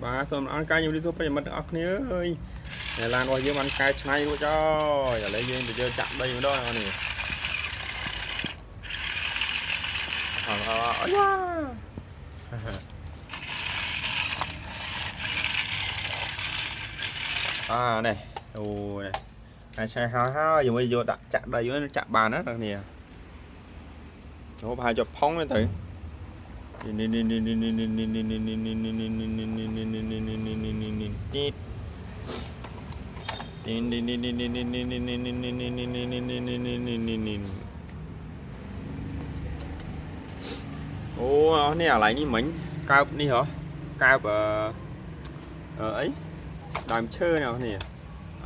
bà xong ăn cay nhiều đi thôi bây giờ mất óc nữa ơi này lan qua dưới ăn cay chay luôn cho giờ lấy dây bây giờ chặn đây nữa đó nè à này ồ này này xe ha giờ bây giờ đặt chặn đây với chặn bàn đó nè nó hai chục phóng lên thử ô này lại như mình cao đi hả cao ấy đàm chơi nào nè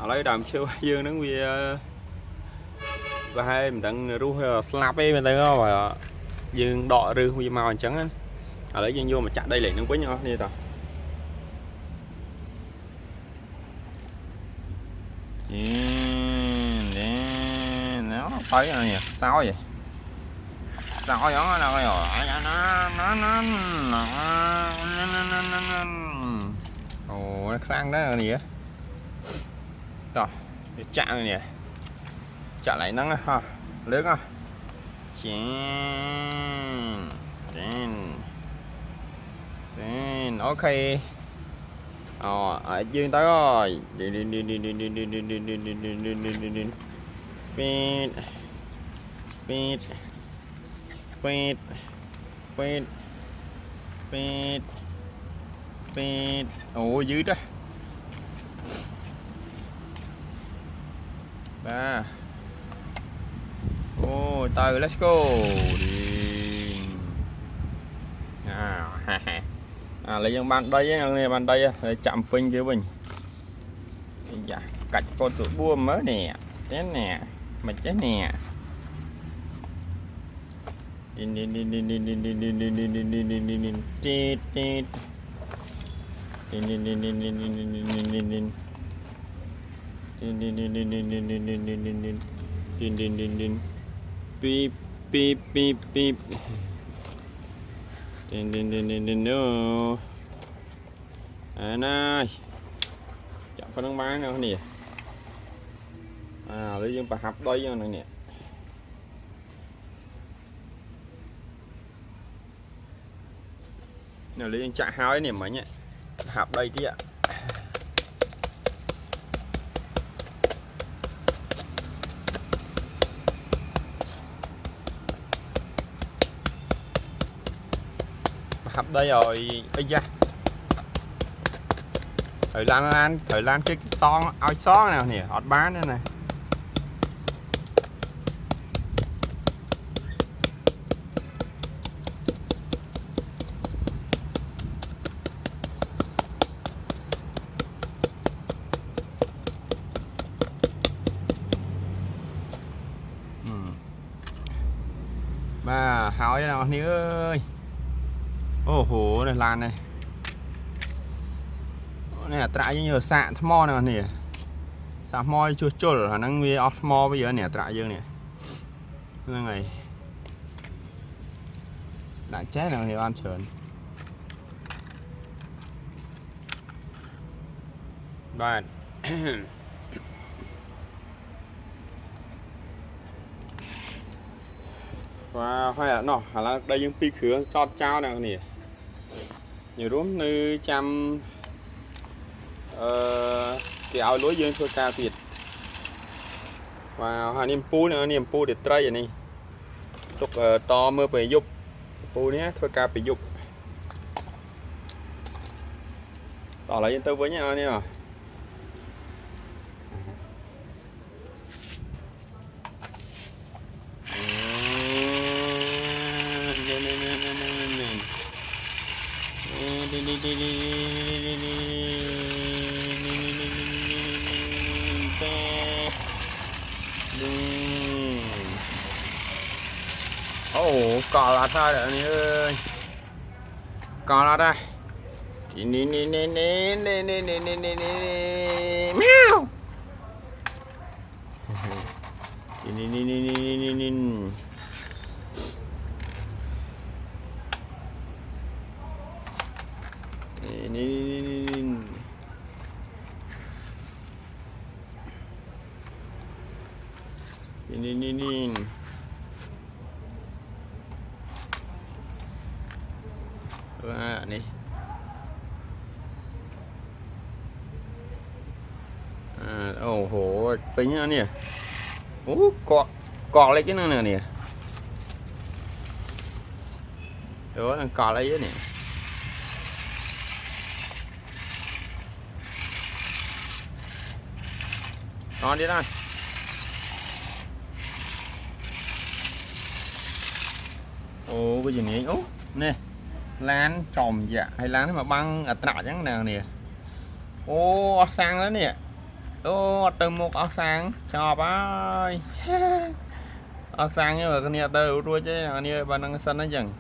lấy đàm chơi dương nó vì và hai mình tận ru slap ấy mình thấy không và dương đọ rư vì màu trắng á lấy dương vô mà chặt đây lại nó quấy nhau như tao nó tới rồi nè sao vậy sao đó đâu rồi ồ nó khang đó gì á rồi chạm rồi nè chạm lại nắng ha lớn ha ok ở dương tới rồi ồ dưới đó ba ô từ let's go đi lấy những bàn đây này bàn đây chạm pin kia mình dạ cạch con sữa bua mới nè thế nè mà chết nè beep beep beep beep no này chọn phần đăng bán nào nè lấy dương bà hấp đây này nè nào lấy dương chạy hai nè mấy nhỉ hấp đây tí ạ hấp đây rồi bây giờ thời lan cái to ao xó nào nè ọt bán nữa này mà hỏi nào ní ơi ô hổ này lan này nè trại như nhiều sạn mo này nè sạn mo chưa chốt rồi năng vi off mo bây giờ nè trại dương nè là ngày đã chết rồi thì ăn sườn bạn và hay là nó là đây những pi khứa cho trao nào nè nhiều đúng như trăm cái áo lúa dương thôi ca Việt và niềm pu để trai vậy này lúc to mưa về dục pu nhé thôi ca bị dục tỏ lại tôi với nhau nha ồ cò là sao đấy anh ơi cò là đây mèo นี่ว่านี่โอ้โหtính nữa nè cọ lấy cái nữa nè đó là cọ lấy cái nè đó đi đây ồ cái gì nè nè lán tròn dạ hay lán mà băng ở nọ chẳng nào nè ô sang đó nè ô từ một áo sang cho bái áo sang nhưng mà cái này từ đuôi chứ cái này bạn đang sân nó dần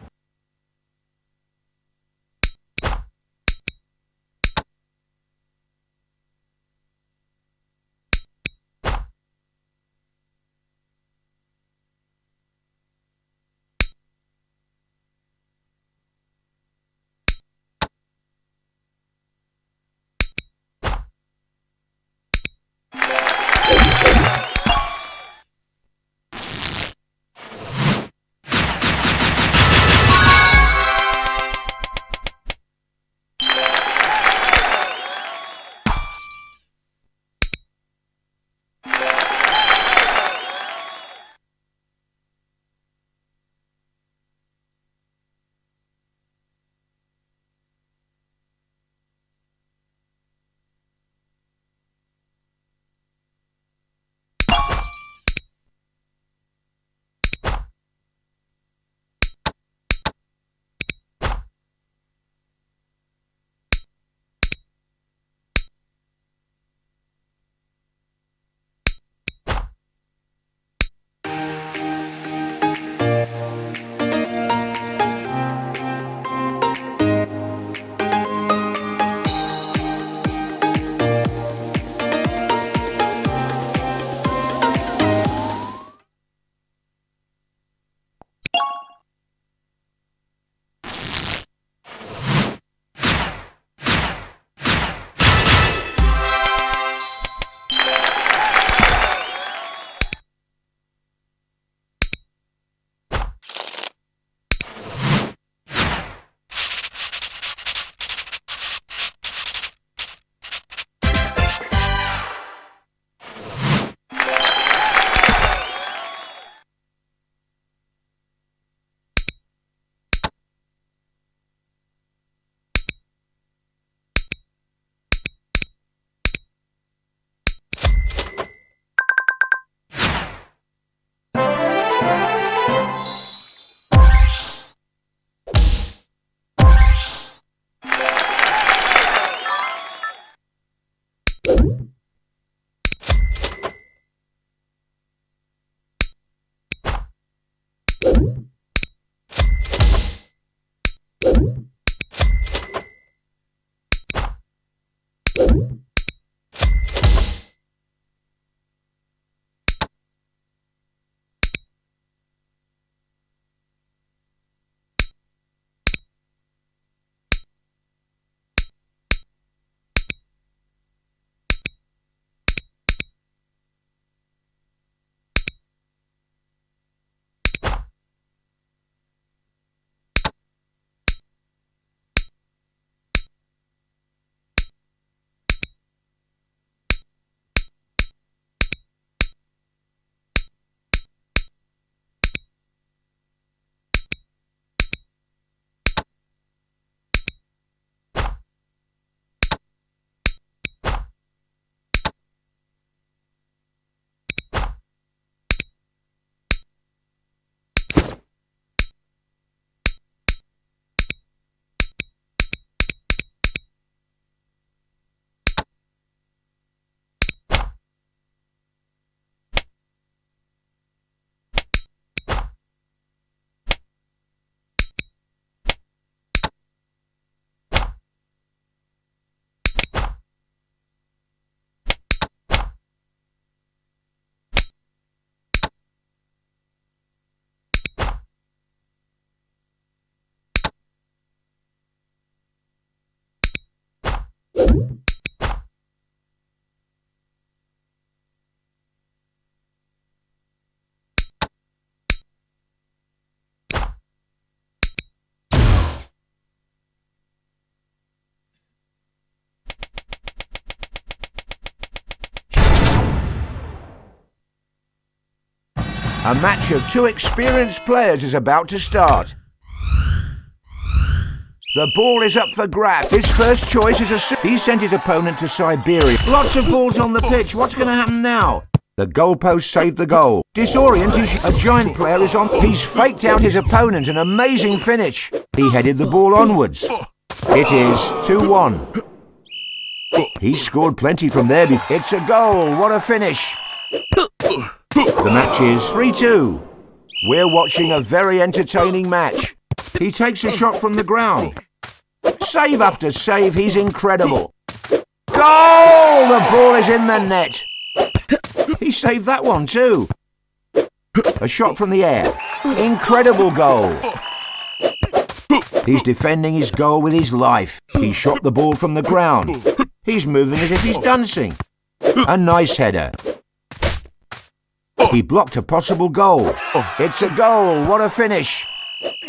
A match of two experienced players is about to start. The ball is up for grabs. His first choice is he sent his opponent to Siberia. Lots of balls on the pitch. What's going to happen now? The goalpost saved the goal. Disoriented, a giant player is on. He's faked out his opponent. An amazing finish. He headed the ball onwards. It is 2-1. He scored plenty from there. It's a goal. What a finish. The match is 3-2. We're watching a very entertaining match. He takes a shot from the ground. Save after save, he's incredible. Goal! The ball is in the net. He saved that one too. A shot from the air. Incredible goal. He's defending his goal with his life. He shot the ball from the ground. He's moving as if he's dancing. A nice header. He blocked a possible goal. It's a goal. What a finish.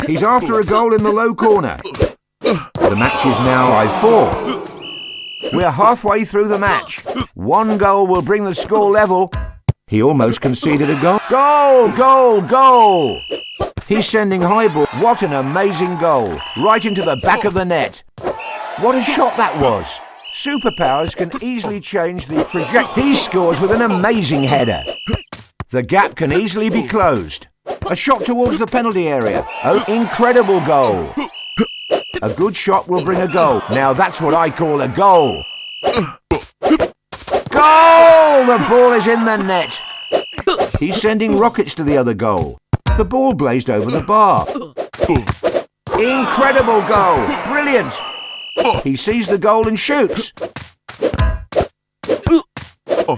He's after a goal in the low corner. The match is now 5-4. We're halfway through the match. One goal will bring the score level. He almost conceded a goal. Goal! Goal! Goal! He's sending high ball. What an amazing goal. Right into the back of the net. What a shot that was. Superpowers can easily change the trajectory. He scores with an amazing header. The gap can easily be closed. A shot towards the penalty area. Oh, incredible goal. A good shot will bring a goal. Now that's what I call a goal. Goal! The ball is in the net. He's sending rockets to the other goal. The ball blazed over the bar. Incredible goal. Brilliant. He sees the goal and shoots.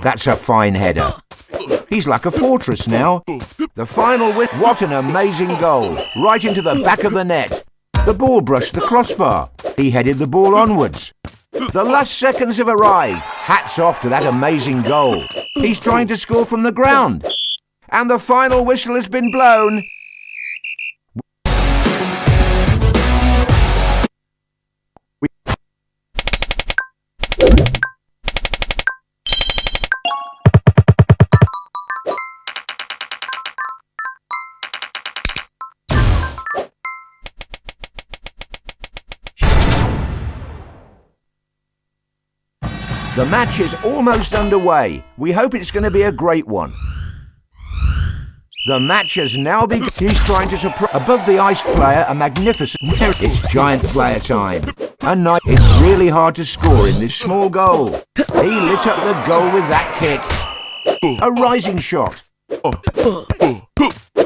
That's a fine header. He's like a fortress now. The final what an amazing goal. Right into the back of the net. The ball brushed the crossbar. He headed the ball onwards. The last seconds have arrived. Hats off to that amazing goal. He's trying to score from the ground. And the final whistle has been blown. The match is almost underway. We hope it's going to be a great one. The match has now begun. He's trying to surprise. Above the iced player, a magnificent. It's giant player time. It's really hard to score in this small goal. He lit up the goal with that kick. A rising shot.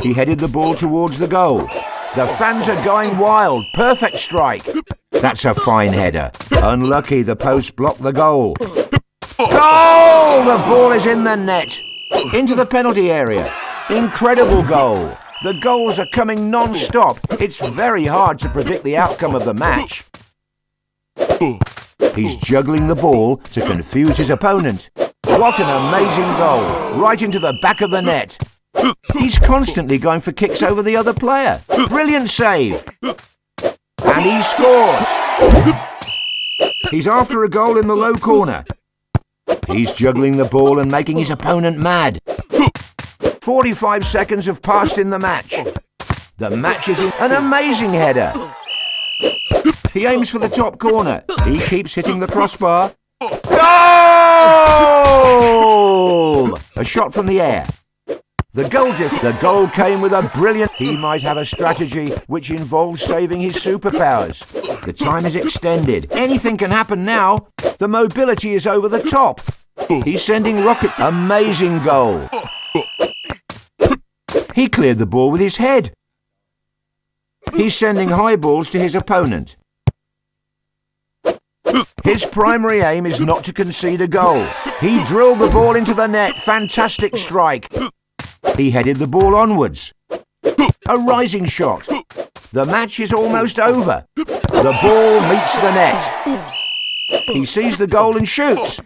He headed the ball towards the goal. The fans are going wild. Perfect strike. That's a fine header. Unlucky, the post blocked the goal. Goal! The ball is in the net. Into the penalty area. Incredible goal. The goals are coming non-stop. It's very hard to predict the outcome of the match. He's juggling the ball to confuse his opponent. What an amazing goal. Right into the back of the net. He's constantly going for kicks over the other player. Brilliant save. And he scores. He's after a goal in the low corner. He's juggling the ball and making his opponent mad. 45 seconds have passed in the match. The match is in an amazing header. He aims for the top corner. He keeps hitting the crossbar. Goal! A shot from the air. The goal came with a brilliant... He might have a strategy which involves saving his superpowers. The time is extended. Anything can happen now. The mobility is over the top. He's sending rocket... Amazing goal. He cleared the ball with his head. He's sending high balls to his opponent. His primary aim is not to concede a goal. He drilled the ball into the net. Fantastic strike. He headed the ball onwards. A rising shot. The match is almost over. The ball meets the net. He sees the goal and shoots.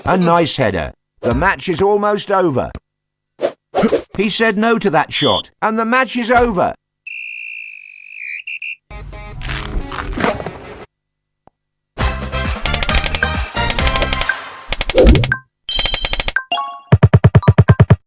A nice header. The match is almost over. He said no to that shot, and the match is over.